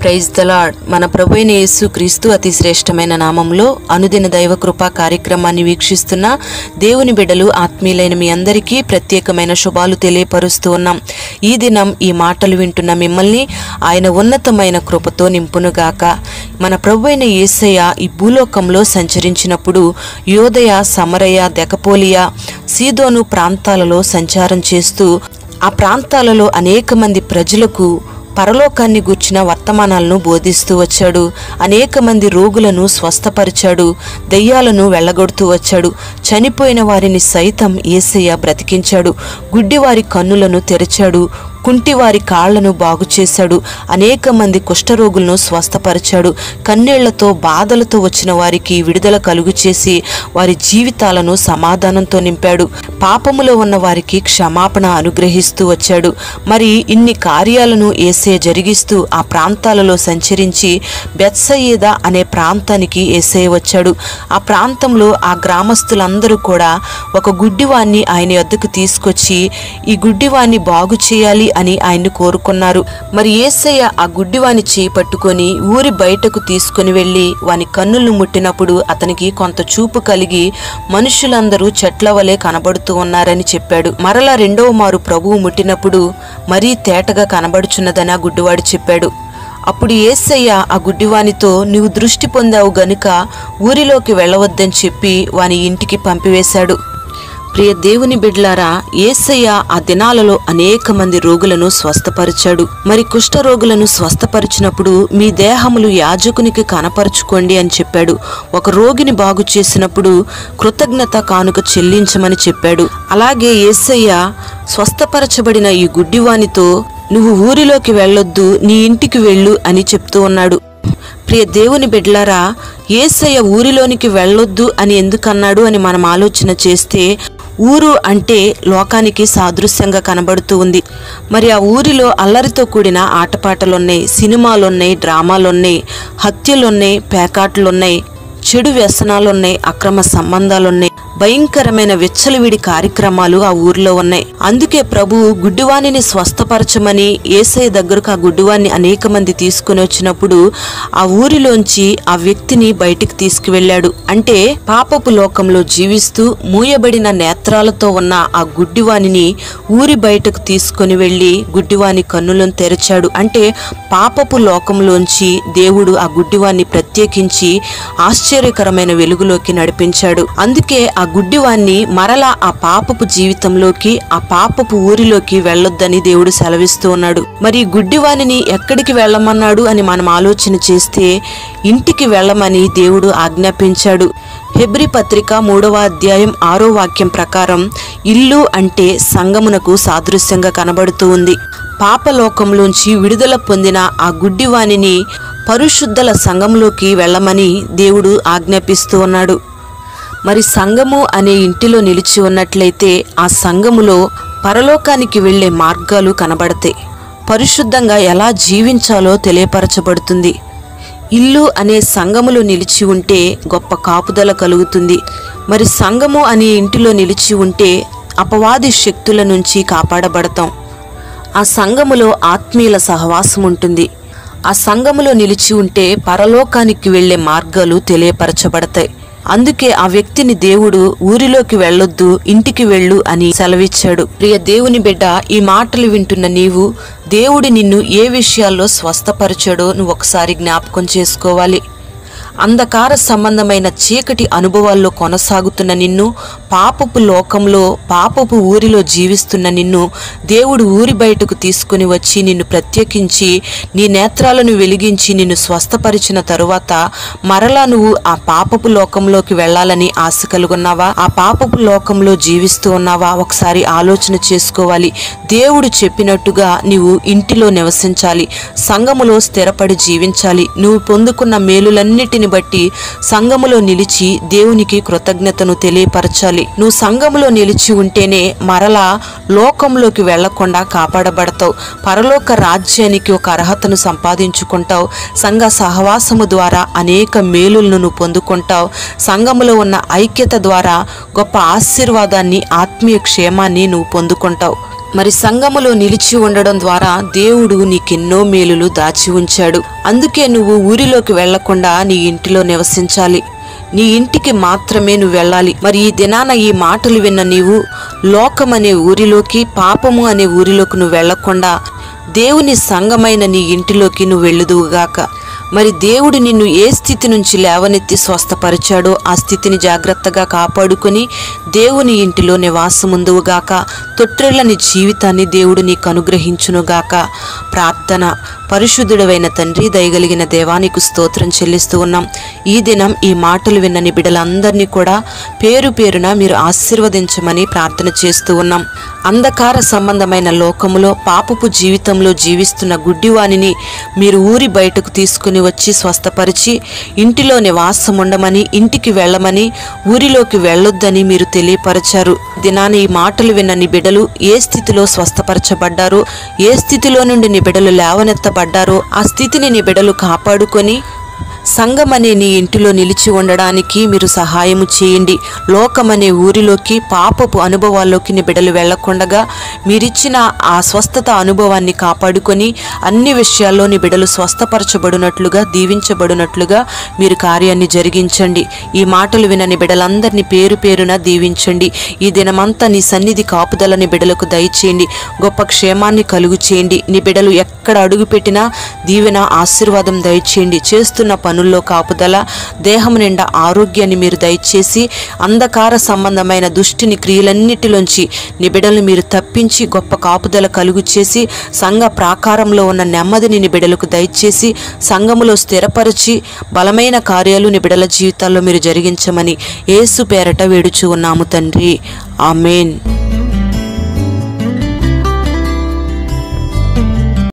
Praise the lord. మన ప్రభువైన యేసు క్రీస్తు అతి శ్రేష్టమైన నామంలో అనుదిన దైవ కృపా కార్యక్రమాన్ని వీక్షిస్తున్న దేవుని బిడ్డలు ఆత్మీయులైన మీ అందరికీ ప్రత్యేకమైన శుభాలు తెలియపరుస్తూ ఉన్నాం. ఈ దినం ఈ మాటలు వింటున్న మిమ్మల్ని ఆయన ఉన్నతమైన కృపతో నింపునుగాక. మన ప్రభువైన యేసయ్య ఈ భూలోకంలో సంచరించినప్పుడు యోదయ, సమరయ, దెకపోలియ, సీదోను ప్రాంతాలలో సంచారం చేస్తూ ఆ ప్రాంతాలలో అనేక మంది ప్రజలకు పరలోకాన్ని గూర్చిన వర్తమానాలను బోధిస్తూ వచ్చాడు. అనేక మంది రోగులను స్వస్థపరిచాడు, దెయ్యాలను వెళ్ళగొడుతూ వచ్చాడు. చనిపోయిన వారిని సైతం యేసయ్య బ్రతికించాడు. గుడ్డివారి కన్నులను తెరిచాడు, కుంటివారి కాళ్లను బాగు చేశాడు. అనేక మంది కుష్ఠరోగులను స్వస్థపరిచాడు. కన్నీళ్లతో బాధలతో వచ్చిన వారికి విడుదల కలుగు చేసి వారి జీవితాలను సమాధానంతో నింపాడు. పాపములో ఉన్న వారికి క్షమాపణ అనుగ్రహిస్తూ వచ్చాడు. మరి ఇన్ని కార్యాలను యేసయ్య జరిగిస్తూ ఆ ప్రాంతాలలో సంచరించి బెత్సయిదా అనే ప్రాంతానికి యేసయ్య వచ్చాడు. ఆ ప్రాంతంలో ఆ గ్రామస్తులందరూ కూడా ఒక గుడ్డివాన్ని ఆయన వద్దకు తీసుకొచ్చి ఈ గుడ్డివాన్ని బాగు చేయాలి అని ఆయన్ని కోరుకున్నారు. మరి యేసయ్య ఆ గుడ్డివాని చేయి పట్టుకొని ఊరి బయటకు తీసుకుని వెళ్లి వాని కన్నులను ముట్టినప్పుడు అతనికి కొంత చూపు కలిగి మనుషులందరూ చెట్ల వలె కనబడుతూ ఉన్నారని చెప్పాడు. మరలా రెండవ మారు ప్రభువు ముట్టినప్పుడు మరీ తేటగా కనబడుచున్నదని ఆ గుడ్డివాడు చెప్పాడు. అప్పుడు యేసయ్య ఆ గుడ్డివానితో, నీవు దృష్టి పొందావు గనుక ఊరిలోకి వెళ్ళవద్దని చెప్పి వాని ఇంటికి పంపివేశాడు. ప్రియ దేవుని బిడ్లారా, యేసయ్య ఆ దినాలలో అనేక మంది రోగులను స్వస్థపరిచాడు. మరి కుష్ఠరోగులను స్వస్థపరిచినప్పుడు మీ దేహములు యాజకునికి కనపరుచుకోండి అని చెప్పాడు. ఒక రోగిని బాగు చేసినప్పుడు కృతజ్ఞత కానుక చెల్లించమని చెప్పాడు. అలాగే యేసయ్య స్వస్థపరచబడిన ఈ గుడ్డివానితో, నువ్వు ఊరిలోకి వెళ్ళొద్దు, నీ ఇంటికి వెళ్ళు అని చెప్తూ ఉన్నాడు. ప్రియ దేవుని బిడ్లారా, యేసయ్య ఊరిలోనికి వెళ్ళొద్దు అని ఎందుకన్నాడు అని మనం ఆలోచన చేస్తే, ఊరు అంటే లోకానికి సాదృశ్యంగా కనబడుతూ ఉంది. మరి ఆ ఊరిలో అల్లరితో కూడిన ఆటపాటలున్నాయి, సినిమాలున్నాయి, డ్రామాలున్నాయి, హత్యలున్నాయి, పేకాట్లున్నాయి, చెడు వ్యసనాలున్నాయి, అక్రమ సంబంధాలున్నాయి, భయంకరమైన విచ్చలవిడి కార్యక్రమాలు ఆ ఊర్లో ఉన్నాయి. అందుకే ప్రభువు గుడ్డివాణిని స్వస్థపరచమని యేసయ్య దగ్గరకు ఆ గుడ్డివాణ్ణి అనేక మంది తీసుకుని వచ్చినప్పుడు ఆ ఊరిలోంచి ఆ వ్యక్తిని బయటికి తీసుకువెళ్ళాడు. అంటే పాపపు లోకంలో జీవిస్తూ మూయబడిన నేత్రాలతో ఉన్న ఆ గుడ్డివాణిని ఊరి బయటకు తీసుకుని వెళ్లి గుడ్డివాని కన్నులను తెరిచాడు. అంటే పాపపు లోకంలోంచి దేవుడు ఆ గుడ్డివాన్ని ప్రత్యేకించి ఆశ్చర్యకరమైన వెలుగులోకి నడిపించాడు. అందుకే ఆ గుడ్డివాన్ని మరలా ఆ పాపపు జీవితంలోకి, ఆ పాపపు ఊరిలోకి వెళ్ళొద్దని దేవుడు సెలవిస్తూ ఉన్నాడు. మరి గుడ్డివానిని ఎక్కడికి వెళ్ళమన్నాడు అని మనం ఆలోచన చేస్తే ఇంటికి వెళ్ళమని దేవుడు ఆజ్ఞాపించాడు. హెబ్రీ పత్రిక 3వ అధ్యాయం 6వ వాక్యం ప్రకారం ఇల్లు అంటే సంఘమునకు సాదృశ్యంగా కనబడుతూ ఉంది. పాపలోకంలోంచి విడుదల పొందిన ఆ గుడ్డివానిని పరిశుద్ధుల సంఘంలోకి వెళ్ళమని దేవుడు ఆజ్ఞాపిస్తూ ఉన్నాడు. మరి సంఘము అనే ఇంటిలో నిలిచి ఉన్నట్లయితే ఆ సంఘములో పరలోకానికి వెళ్లే మార్గాలు కనబడతాయి. పరిశుద్ధంగా ఎలా జీవించాలో తెలియపరచబడుతుంది. ఇల్లు అనే సంఘములో నిలిచి ఉంటే గొప్ప కాపుదల కలుగుతుంది. మరి సంఘము అనే ఇంటిలో నిలిచి ఉంటే అపవాది శక్తుల నుంచి కాపాడబడతాం. ఆ సంఘములో ఆత్మీయుల సహవాసం ఉంటుంది. ఆ సంఘములో నిలిచి ఉంటే పరలోకానికి వెళ్లే మార్గాలు తెలియపరచబడతాయి. అందుకే ఆ వ్యక్తిని దేవుడు ఊరిలోకి వెళ్ళొద్దు, ఇంటికి వెళ్ళు అని సెలవిచ్చాడు. ప్రియ దేవుని బిడ్డ, ఈ మాటలు వింటున్న నీవు దేవుడు నిన్ను ఏ విషయాల్లో స్వస్థపరిచాడో నువ్వు ఒకసారి జ్ఞాపకం చేసుకోవాలి. అంధకార సంబంధమైన చీకటి అనుభవాల్లో కొనసాగుతున్న నిన్ను, పాపపు లోకంలో పాపపు ఊరిలో జీవిస్తున్న నిన్ను దేవుడు ఊరి బయటకు తీసుకుని వచ్చి నిన్ను ప్రత్యేకించి నీ నేత్రాలను వెలిగించి నిన్ను స్వస్థపరిచిన తరువాత మరలా నువ్వు ఆ పాపపు లోకంలోకి వెళ్ళాలని ఆశ కలుగున్నావా? ఆ పాపపు లోకంలో జీవిస్తూ ఉన్నావా? ఒకసారి ఆలోచన చేసుకోవాలి. దేవుడు చెప్పినట్టుగా నీవు ఇంటిలో నివసించాలి, సంఘములో స్థిరపడి జీవించాలి. నువ్వు పొందుకున్న మేలులన్నిటిని బట్టి సంఘములో నిలిచి దేవునికి కృతజ్ఞతను తెలియపరచాలి. నువ్వు సంఘములో నిలిచి ఉంటేనే మరలా లోకంలోకి వెళ్లకుండా కాపాడబడతావు. పరలోక రాజ్యానికి ఒక అర్హతను సంపాదించుకుంటావు. సంఘ సహవాసము ద్వారా అనేక మేలులను నువ్వు పొందుకుంటావు. సంఘములో ఉన్న ఐక్యత ద్వారా గొప్ప ఆశీర్వాదాన్ని, ఆత్మీయ క్షేమాన్ని నువ్వు పొందుకుంటావు. మరి సంఘములో నిలిచి ఉండడం ద్వారా దేవుడు నీకెన్నో మేలులు దాచి ఉంచాడు. అందుకే నువ్వు ఊరిలోకి వెళ్లకుండా నీ ఇంటిలో నివసించాలి. నీ ఇంటికి మాత్రమే నువ్వు వెళ్ళాలి. మరి ఈ దినాన ఈ మాటలు విన్న నీవు లోకం అనే ఊరిలోకి, పాపము అనే ఊరిలోకి నువ్వు వెళ్లకుండా దేవుని సంఘమైన నీ ఇంటిలోకి నువ్వు వెళ్ళుదువుగాక. మరి దేవుడు నిన్ను ఏ స్థితి నుంచి లేవనెత్తి స్వస్థపరిచాడో ఆ స్థితిని జాగ్రత్తగా కాపాడుకొని దేవుని ఇంటిలో నివాసముందువుగాక. తొట్టిల్లని జీవితాన్ని దేవుడు నీకు అనుగ్రహించునుగాక. ప్రార్థన. పరిశుద్ధుడవైన తండ్రి, దయగలిగిన దేవానికి స్తోత్రం చెల్లిస్తూ ఉన్నాం. ఈ దినం ఈ మాటలు విన్న నీ బిడ్డలందరినీ కూడా పేరు పేరున మీరు ఆశీర్వదించమని ప్రార్థన చేస్తూ ఉన్నాం. అంధకార సంబంధమైన లోకములో పాపపు జీవితంలో జీవిస్తున్న గుడ్డివానిని మీరు ఊరి బయటకు తీసుకుని వచ్చి స్వస్థపరిచి ఇంటిలో నివాసం ఉండమని, ఇంటికి వెళ్ళమని, ఊరిలోకి వెళ్ళొద్దని మీరు తెలియపరచారు. దినాన ఈ మాటలు విన్న నీ బిడ్డలు ఏ స్థితిలో స్వస్థపరచబడ్డారో, ఏ స్థితిలో నుండి నీ బిడ్డలు లేవనెత్తబడ్డారో ఆ స్థితిని నీ బిడ్డలు కాపాడుకొని సంఘమనే నీ ఇంటిలో నిలిచి ఉండడానికి మీరు సహాయము చేయండి. లోకమనే ఊరిలోకి, పాపపు అనుభవాల్లోకి నీ బిడ్డలు వెళ్లకుండగా మీరిచ్చిన ఆ స్వస్థత అనుభవాన్ని కాపాడుకొని అన్ని విషయాల్లో నీ బిడ్డలు స్వస్థపరచబడినట్లుగా, దీవించబడినట్లుగా మీరు కార్యాన్ని జరిగించండి. ఈ మాటలు విన్న నీ బిడ్డలందరినీ పేరు పేరున దీవించండి. ఈ దినమంతా నీ సన్నిధి కాపుదల నీ బిడ్డలకు దయచేయండి. గొప్ప క్షేమాన్ని కలుగు చేయండి. నీ బిడ్డలు ఎక్కడ అడుగు పెట్టినా దీవెన, ఆశీర్వాదం దయచేయండి. చేస్తున్న పనుల్లో కాపుదల, దేహం నిండా ఆరోగ్యాన్ని మీరు దయచేసి అంధకార సంబంధమైన దుష్టిని క్రియలన్నిటిలోంచి నీ బిడ్డలను మీరు తప్పించి గొప్ప కాపుదల కలుగు చేసి సంఘ ప్రాకారంలో ఉన్న నెమ్మదిని నీ బిడ్డలకు దయచేసి సంఘములో స్థిరపరిచి బలమైన కార్యాలు నీ బిడ్డల జీవితాల్లో మీరు జరిగించమని యేసు పేరట వేడుచూ ఉన్నాము తండ్రి. ఆమేన్.